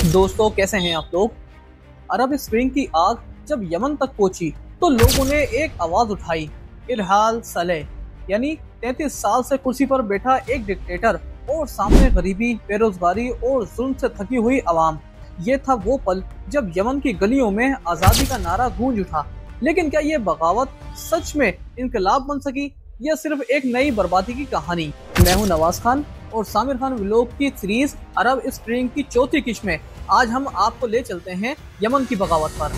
दोस्तों, कैसे हैं आप लोग। अरब स्प्रिंग की आग जब यमन तक पहुंची तो लोगों ने एक आवाज उठाई। इरहाल सलेह, यानी 33 साल से कुर्सी पर बैठा एक डिक्टेटर और सामने गरीबी, बेरोजगारी और जुल्म से थकी हुई आवाम। ये था वो पल जब यमन की गलियों में आजादी का नारा गूंज उठा। लेकिन क्या ये बगावत सच में इनकलाब बन सकी या सिर्फ एक नई बर्बादी की कहानी। मैं हूं नवाज खान और सामिर खान व्लॉग की सीरीज अरब स्प्रिंग की चौथी किस्त में आज हम आपको ले चलते हैं यमन की बगावत पर।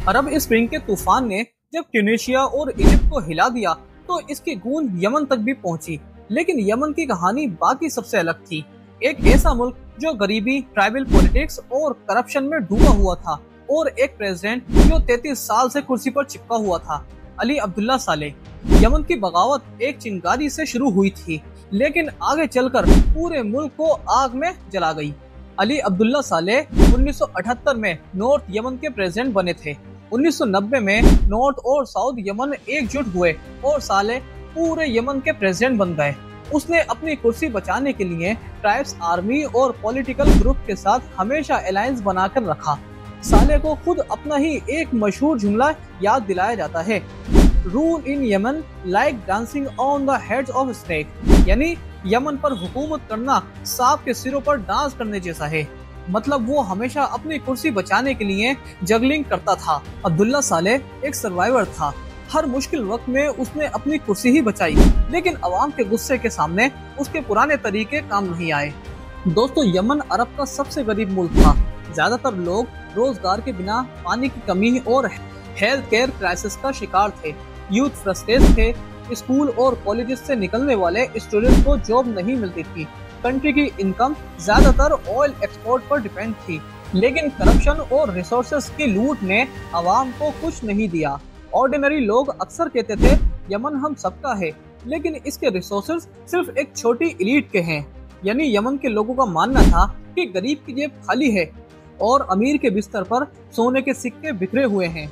अरब स्प्रिंग के तूफान ने जब ट्यूनीशिया और इजिप्ट को हिला दिया तो इसकी गूंज यमन तक भी पहुंची। लेकिन यमन की कहानी बाकी सबसे अलग थी। एक ऐसा मुल्क जो गरीबी, ट्राइबल पॉलिटिक्स और करप्शन में डूबा हुआ था, और एक प्रेसिडेंट जो 33 साल से कुर्सी पर चिपका हुआ था, अली अब्दुल्ला सालेह। यमन की बगावत एक चिंगारी से शुरू हुई थी, लेकिन आगे चलकर पूरे मुल्क को आग में जला गई। अली अब्दुल्ला सालेह 1978 में नॉर्थ यमन के प्रेसिडेंट बने थे। 1990 में नॉर्थ और साउथ यमन एकजुट हुए और सालेह पूरे यमन के प्रेसिडेंट बन गए। उसने अपनी कुर्सी बचाने के लिए ट्राइब्स, आर्मी और पॉलिटिकल ग्रुप के साथ हमेशा अलायंस बनाकर रखा। सालेह को खुद अपना ही एक मशहूर जुमला याद दिलाया जाता है, rule in Yemen like dancing on the heads of snake, यानी यमन पर हुकूमत करना सांप के सिरों पर डांस करने जैसा है। मतलब वो हमेशा अपनी कुर्सी बचाने के लिए जगलिंग करता था। अब्दुल्ला सालेह एक सर्वाइवर था। हर मुश्किल वक्त में उसने अपनी कुर्सी ही बचाई, लेकिन अवाम के गुस्से के सामने उसके पुराने तरीके काम नहीं आए। दोस्तों, यमन अरब का सबसे गरीब मुल्क था। ज्यादातर लोग रोजगार के बिना, पानी की कमी और हेल्थ केयर क्राइसिस का शिकार थे। यूथ फ्रस्ट्रेटेड थे। स्कूल और कॉलेज से निकलने वाले स्टूडेंट को जॉब नहीं मिलती थी। कंट्री की इनकम ज्यादातर ऑयल एक्सपोर्ट पर डिपेंड थी। लेकिन करप्शन और रिसोर्सेज की लूट ने आवाम को कुछ नहीं दिया। ऑर्डिनरी लोग अक्सर कहते थे यमन हम सबका है, लेकिन इसके रिसोर्सेज सिर्फ एक छोटी एलीट के हैं। यानी यमन के लोगों का मानना था कि गरीब की जेब खाली है और अमीर के बिस्तर पर सोने के सिक्के बिखरे हुए हैं।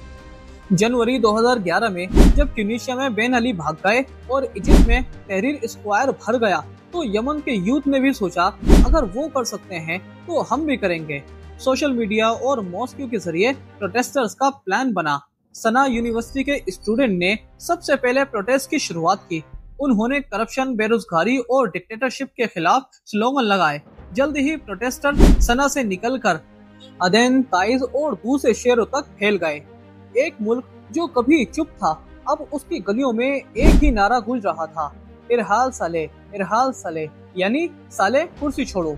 जनवरी 2011 में जब ट्यूनीशिया में बेन अली भाग गए और इजिप्ट में तहरीर स्क्वायर भर गया, तो यमन के यूथ ने भी सोचा अगर वो कर सकते हैं तो हम भी करेंगे। सोशल मीडिया और मॉस्क्यू के जरिए प्रोटेस्टर्स का प्लान बना। सना यूनिवर्सिटी के स्टूडेंट ने सबसे पहले प्रोटेस्ट की शुरुआत की। उन्होंने करप्शन, बेरोजगारी और डिक्टेटरशिप के खिलाफ स्लोगन लगाए। जल्द ही प्रोटेस्टर सना से निकलकर अदेन, ताइज और दूसरे शहरों तक फैल गए। एक मुल्क जो कभी चुप था, अब उसकी गलियों में एक ही नारा गूंज रहा था, इरहाल सलेह, इरहाल सलेह, यानी सालेह कुर्सी छोड़ो।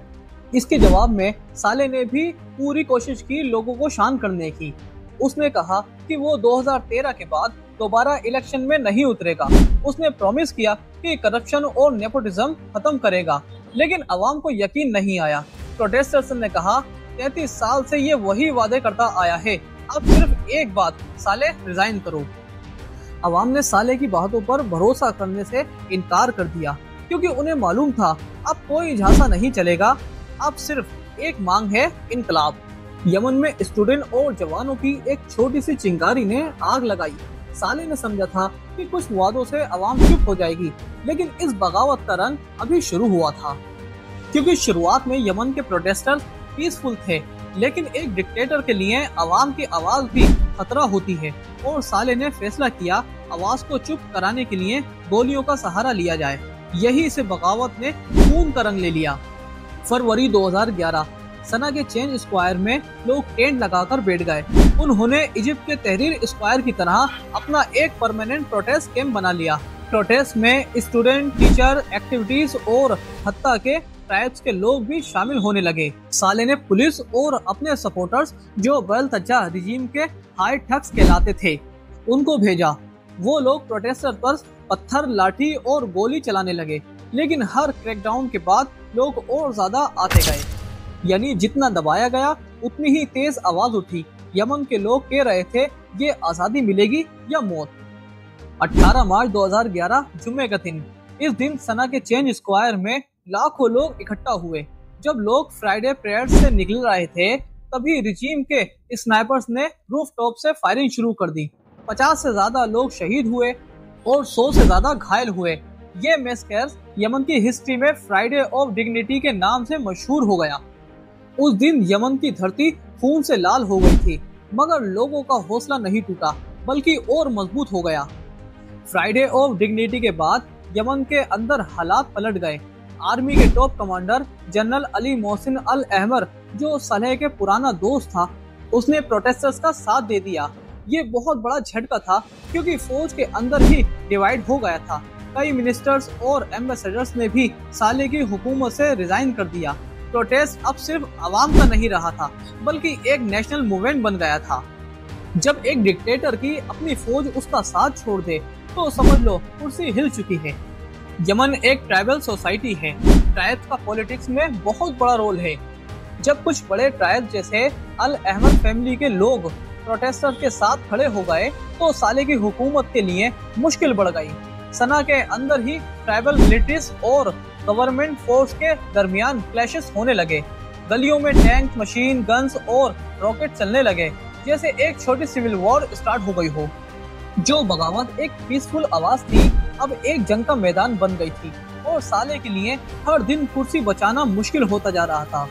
इसके जवाब में सालेह ने भी पूरी कोशिश की लोगों को शांत करने की। उसने कहा कि वो 2013 के बाद दोबारा इलेक्शन में नहीं उतरेगा। उसने प्रॉमिस किया कि करप्शन और नेपोटिज्म खत्म करेगा, लेकिन अवाम को यकीन नहीं आया। प्रोटेस्टर्स ने कहा 33 साल से ये वही वादे करता आया है, अब सिर्फ एक बात, सालेह रिजाइन करो। अवाम ने सालेह की बातों पर भरोसा करने से इनकार कर दिया, क्योंकि उन्हें मालूम था अब कोई झांसा नहीं चलेगा। अब सिर्फ एक मांग है, इनकलाब। यमन में स्टूडेंट और जवानों की एक छोटी सी चिंगारी ने आग लगाई। सालेह ने समझा था कि कुछ वादों से अवाम चुप हो जाएगी, लेकिन इस बगावत का रंग अभी शुरू हुआ था। क्योंकि शुरुआत में यमन के प्रोटेस्टर्स पीसफुल थे, लेकिन एक डिक्टेटर के लिए अवाम की आवाज भी खतरा होती है, और सालेह ने फैसला किया आवाज को चुप कराने के लिए गोलियों का सहारा लिया जाए। यही से बगावत ने खून का रंग ले लिया। फरवरी 2011 सना के चेंज स्क्वायर में लोग टेंट लगाकर बैठ गए। उन्होंने इजिप्ट के तहरीर स्क्वायर की तरह अपना एक परमानेंट प्रोटेस्ट कैंप बना लिया। प्रोटेस्ट में स्टूडेंट, टीचर, एक्टिविटीज और हत्ता के ट्राइब्स के लोग भी शामिल होने लगे। सालेह ने पुलिस और अपने सपोर्टर्स, जो बेलतजा रिजीम के हाई ठग्स कहलाते थे, उनको भेजा। वो लोग प्रोटेस्टर पर पत्थर, लाठी और गोली चलाने लगे। लेकिन हर क्रैकडाउन के बाद लोग और ज्यादा आते गए। यानी जितना दबाया गया उतनी ही तेज आवाज उठी। यमन के लोग कह रहे थे ये आजादी मिलेगी या मौत। 18 मार्च 2011 जुम्मे का दिन। इस दिन सना के चेंज स्क्वायर में लाखों लोग इकट्ठा हुए। जब लोग फ्राइडे प्रेयर से निकल रहे थे, तभी रिजीम के स्नाइपर्स ने रूफ टॉप से फायरिंग शुरू कर दी। 50 से ज्यादा लोग शहीद हुए और 100 से ज्यादा घायल हुए। ये मैसेकर्स यमन की हिस्ट्री में फ्राइडे ऑफ डिग्निटी के नाम से मशहूर हो गया। उस दिन यमन की धरती खून से लाल हो गई थी, मगर लोगों का हौसला नहीं टूटा बल्कि और मजबूत हो गया। फ्राइडे ऑफ डिग्निटी के बाद यमन के अंदर हालात पलट गए। आर्मी के top commander general Ali Mohsin al Ahmar, जो सलेह के पुराना दोस्त था, उसने प्रोटेस्टर्स का साथ दे दिया। ये बहुत बड़ा झटका था क्योंकि फौज के अंदर ही डिवाइड हो गया था। कई मिनिस्टर्स और एम्बेसडर्स ने भी साले की हुकूमत से रिजाइन कर दिया। प्रोटेस्ट अब सिर्फ आवाम का नहीं रहा था बल्कि एक नेशनल मूवमेंट बन गया था। जब एक डिक्टेटर की अपनी फौज उसका साथ छोड़ दे तो समझ लो कुर्सी हिल चुकी है। यमन एक ट्राइबल सोसाइटी है। ट्राइब्स का पॉलिटिक्स में बहुत बड़ा रोल है। जब कुछ बड़े ट्राइब जैसे अल अहमद फैमिली के लोग प्रोटेस्टर के साथ खड़े हो गए तो साले की हुकूमत के लिए मुश्किल बढ़ गई। सना के अंदर ही ट्राइबल मिलिट्रीज और गवर्नमेंट फोर्स के दरमियान क्लैशेस होने लगे। गलियों में टैंक, मशीन गन्स और रॉकेट चलने लगे, जैसे एक छोटी सिविल वॉर स्टार्ट हो गई हो। जो बगावत एक पीसफुल आवाज थी अब एक जंग का मैदान बन गई थी और साले के लिए हर दिन कुर्सी बचाना मुश्किल होता जा रहा था।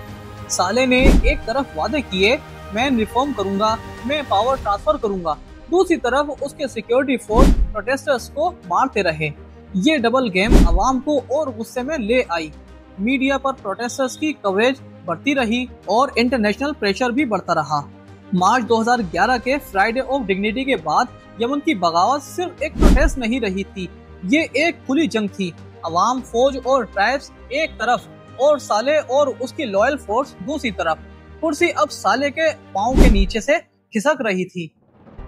साले ने एक तरफ वादे किए, मैं रिफॉर्म करूंगा, मैं पावर ट्रांसफर करूंगा, दूसरी तरफ उसके सिक्योरिटी फोर्स प्रोटेस्टर्स को मारते रहे। ये डबल गेम अवाम को और गुस्से में ले आई। मीडिया पर प्रोटेस्टर्स की कवरेज बढ़ती रही और इंटरनेशनल प्रेशर भी बढ़ता रहा। मार्च 2011 के फ्राइडे ऑफ डिग्निटी के बाद यमन की बगावत सिर्फ एक प्रोटेस्ट नहीं रही थी, ये एक खुली जंग थी। अवाम, फौज और ट्राइब्स एक तरफ और साले और उसकी लॉयल फोर्स दूसरी तरफ। कुर्सी अब साले के पांव के नीचे से खिसक रही थी।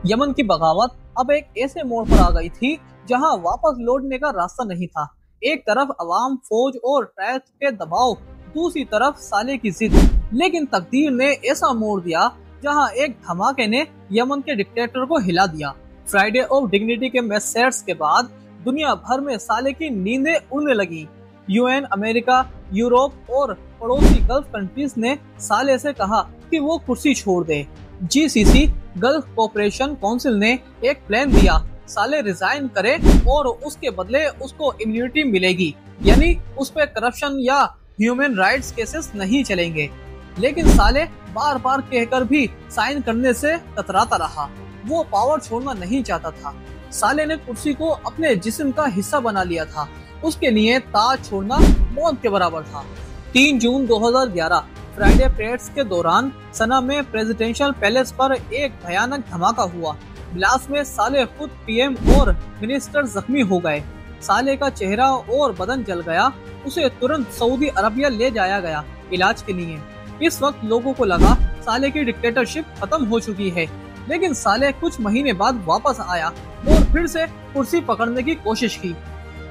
यमन की बगावत अब एक ऐसे मोड़ पर आ गई थी जहां वापस लौटने का रास्ता नहीं था। एक तरफ अवाम, फौज और ट्राइब्स के दबाव, दूसरी तरफ साले की जिद। लेकिन तकदीर ने ऐसा मोड़ दिया जहां एक धमाके ने यमन के डिक्टेटर को हिला दिया। फ्राइडे ऑफ डिग्निटी के मैसेकर्स के बाद दुनिया भर में साले की नींदें उड़ने लगी। यूएन, अमेरिका, यूरोप और पड़ोसी गल्फ कंट्रीज ने साले से कहा कि वो कुर्सी छोड़ दे। जीसीसी, गल्फ कोऑपरेशन काउंसिल ने एक प्लान दिया, साले रिजाइन करे और उसके बदले उसको इम्यूनिटी मिलेगी, यानी उस पे करप्शन या ह्यूमन राइट्स केसेस नहीं चलेंगे। लेकिन साले बार बार कहकर भी साइन करने से कतराता रहा। वो पावर छोड़ना नहीं चाहता था। साले ने कुर्सी को अपने जिस्म का हिस्सा बना लिया था। उसके लिए ताज छोड़ना मौत के बराबर था। 3 जून 2011 फ्राइडे परेड्स के दौरान सना में प्रेसिडेंशियल पैलेस पर एक भयानक धमाका हुआ। ब्लास्ट में साले खुद, पीएम और मिनिस्टर जख्मी हो गए। साले का चेहरा और बदन जल गया। उसे तुरंत सऊदी अरबिया ले जाया गया इलाज के लिए। इस वक्त लोगों को लगा साले की डिक्टेटरशिप खत्म हो चुकी है, लेकिन साले कुछ महीने बाद वापस आया और फिर से कुर्सी पकड़ने की कोशिश की।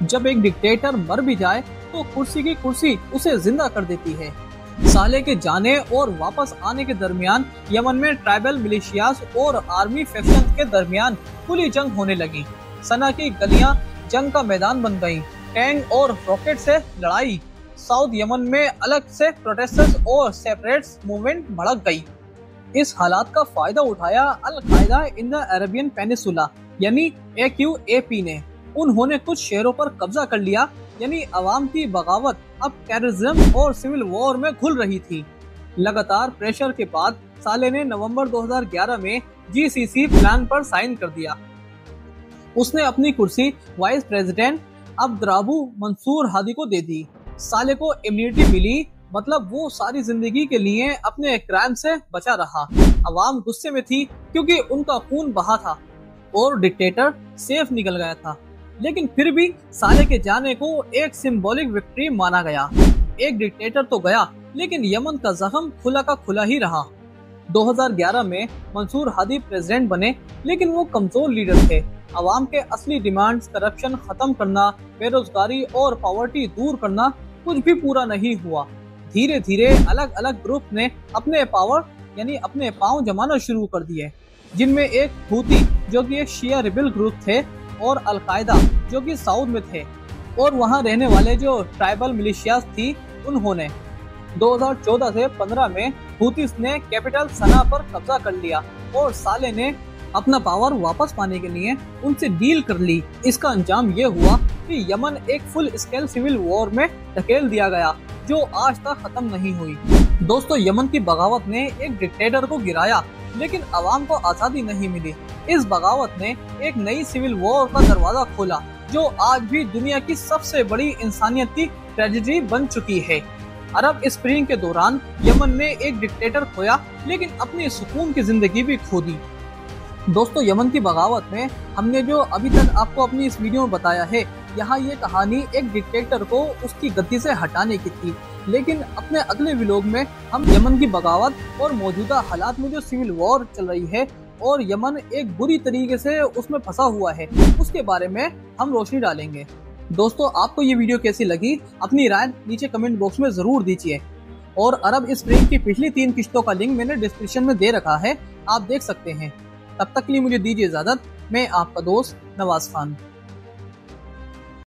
जब एक डिक्टेटर मर भी जाए तो कुर्सी की कुर्सी उसे जिंदा कर देती है। साले के जाने और वापस आने के दरमियान यमन में ट्राइबल मिलिशियास और आर्मी फैक्शन के दरमियान खुली जंग होने लगी। सना की गलियां जंग का मैदान बन गईं। टैंक और रॉकेट से लड़ाई। साउथ यमन में अलग से प्रोटेस्टर्स और सेपरेट्स मूवमेंट भड़क गई। इस हालात का फायदा उठाया अल कायदा इन द अरेबियन पेनिसुला यानी AQAP ने। उन्होंने कुछ शहरों पर कब्जा कर लिया, यानी अवाम की बगावत अब टेररिज्म और सिविल वॉर में घुल रही थी। लगातार प्रेशर के बाद साले ने नवंबर 2011 में GCC प्लान पर साइन कर दिया। उसने अपनी कुर्सी वाइस प्रेसिडेंट अब्दराबू मंसूर हादी को दे दी। साले को इम्यूनिटी मिली, मतलब वो सारी जिंदगी के लिए अपने क्राइम से बचा रहा। अवाम गुस्से में थी क्योंकि उनका खून बहा था और डिक्टेटर सेफ निकल गया था। लेकिन फिर भी साले के जाने को एक सिंबॉलिक विक्ट्री माना गया। एक डिक्टेटर तो गया, लेकिन यमन का जख्म खुला का खुला ही रहा। 2011 में मंसूर हादी प्रेसिडेंट बने, लेकिन वो कमजोर लीडर थे। अवाम के असली डिमांड्स, करप्शन खत्म करना, बेरोजगारी और पॉवर्टी दूर करना, कुछ भी पूरा नहीं हुआ। धीरे धीरे अलग अलग ग्रुप ने अपने पावर यानी अपने पांव जमाना शुरू कर दिए, जिनमें एक हूती जो कि एक शिया रिबेल ग्रुप थे और अल कायदा जो कि साउथ में थे, और वहां रहने वाले जो ट्राइबल मिलिशियास थी उन्होंने। 2014 से 15 में हूतीस ने कैपिटल सना पर कब्जा कर लिया और साले ने अपना पावर वापस पाने के लिए उनसे डील कर ली। इसका अंजाम ये हुआ कि यमन एक फुल स्केल सिविल वॉर में धकेल दिया गया, जो आज तक खत्म नहीं हुई। दोस्तों, यमन की बगावत ने एक डिक्टेटर को गिराया, लेकिन अवाम को आज़ादी नहीं मिली। इस बगावत ने एक नई सिविल वॉर का दरवाजा खोला, जो आज भी दुनिया की सबसे बड़ी इंसानियती ट्रेजेडी बन चुकी है। अरब स्प्रिंग के दौरान यमन ने एक डिक्टेटर खोया, लेकिन अपनी सुकून की जिंदगी भी खो दी। दोस्तों, यमन की बगावत में हमने जो अभी तक आपको अपनी इस वीडियो में बताया है, यहाँ ये कहानी एक डिक्टेटर को उसकी गद्दी से हटाने की थी। लेकिन अपने अगले व्लॉग में हम यमन की बगावत और मौजूदा हालात में जो सिविल वॉर चल रही है और यमन एक बुरी तरीके से उसमें फंसा हुआ है, उसके बारे में हम रोशनी डालेंगे। दोस्तों, आपको ये वीडियो कैसी लगी, अपनी राय नीचे कमेंट बॉक्स में जरूर दीजिए। और अरब स्प्रिंग की पिछली 3 किश्तों का लिंक मैंने डिस्क्रिप्शन में दे रखा है, आप देख सकते हैं। तब तक के लिए मुझे दीजिए इजाजत। मैं आपका दोस्त नवाज खान।